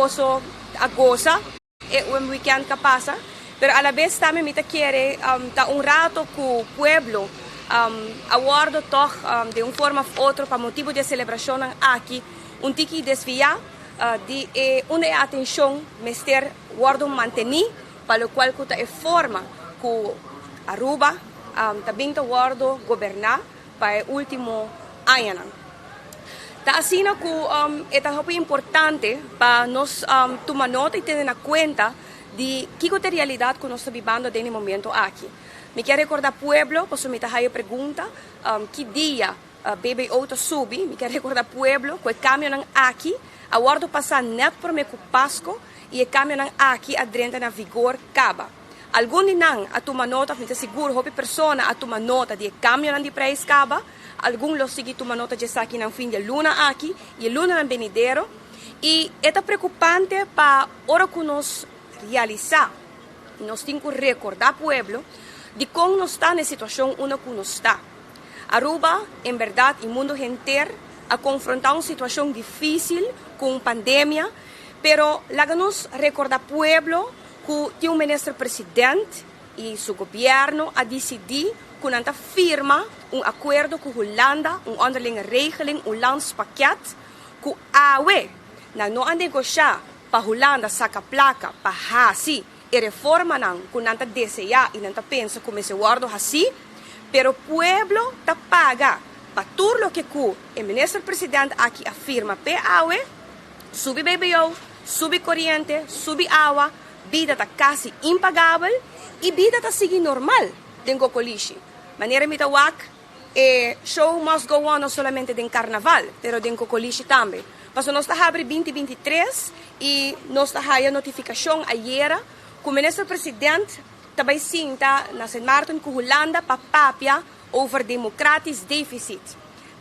boso a goza un weekend que pasa, pero a la vez también me quiere ta un rato con el pueblo aguardo toch de una forma u otra para motivo de celebración aquí un tiki desvía de una atención mester guardo mantener para lo cual kuta e forma ku Aruba também ta guardo gobernar para el último año. Ta assim que é importante para nós tomar nota e ter em conta de que é a realidade que nós estamos vivendo nesse momento aqui. Me quero recordar pueblo, posso me dar a pergunta, que dia bebê auto subi, me quero recordar pueblo, que caminham aqui, agora passar net por me com Páscoa e caminham aqui adentro na vigor caba. Alguns não a tomar nota, me seguro, houve pessoa a tomar nota de caminham de preço caba. Alguns lo seguem tomando nota de aqui no fim de luna aqui e luna no venidero e é preocupante para hora que nós realizar nós temos que recordar pueblo de como nós está na situação onde nós está. Aruba, em verdade, o mundo inteiro a confrontar uma situação difícil com pandemia, pero lá nós recordar pueblo que tem um ministro-presidente e seu governo a decidir que não firma acordo com a Holanda, onderlinge regeling, landspakket, que a UE não a negociar para a Holanda saca placa para assim e reforma não, que não deseja e não pensa como esse guardo assim, pero o pueblo ta paga para tudo o que o ministro-presidente aqui afirma para a UE, sube BBO, sube corrente, sube água, vida está quase impagável e vida está seguindo normal dentro do coliche. Maneira me tawak, show must go on não somente em carnaval, pero dentro do coliche também. Mas nós está abre 2023 e nós está a notificação ayer que o ministro-presidente também sinta na Sint Maarten com Holanda para papia over democratisch deficit.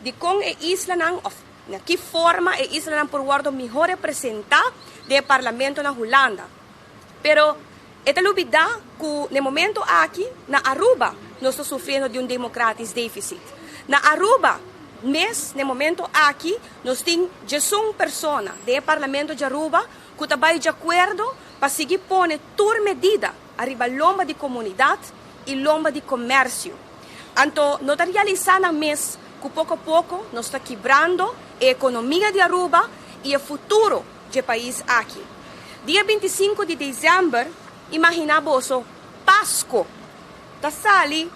De como é isla não, of na que forma é isla não por guardo melhor representar do parlamento na Holanda. Pero esta lubida que no momento aqui na Aruba nós estamos sofrendo de democratic deficit. Na Aruba, no momento aqui, nós temos 11 pessoas do parlamento de Aruba que estão de acordo para seguir pondo toda medida arriba lomba de comunidade e lomba de comércio. Então, nós estamos realizando mês que pouco a pouco nós estamos quebrando a economia de Aruba e o futuro do país aqui. Dia 25 de dezembro, imaginamos Páscoa. Ta sali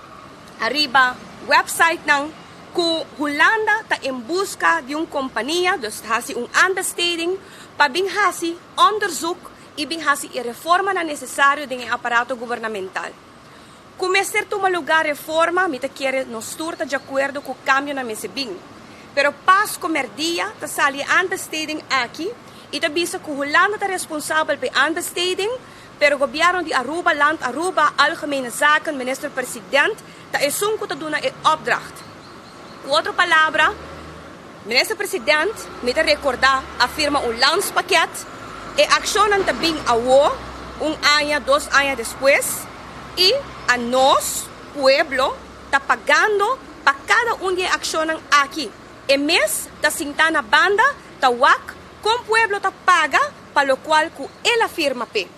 arriba website ng que Holanda está em busca de uma companhia, dus hasi understanding para bem hasi onderzoek e bem hasi a reforma na necessário do aparato governamental. Começar a tomar lugar reforma, me quer nos turta de acordo com o cambio na mesa bem. Pero pas comer dia, ta sali understanding aqui e ta bisa que Holanda está responsável por understanding. Pero o governo de Aruba, land Aruba, algemene zaken, minister-president, dat is zo'n goed te doen in opdracht. Outra palavra, minister-president, met recordar, afirma landspakket, e accionan também a año, 2 años después, y a nós, pueblo, está pagando para cada de accionan aqui. E mês, está sintando a banda, está wak, com pueblo está paga, para lo cual que ele afirma pe.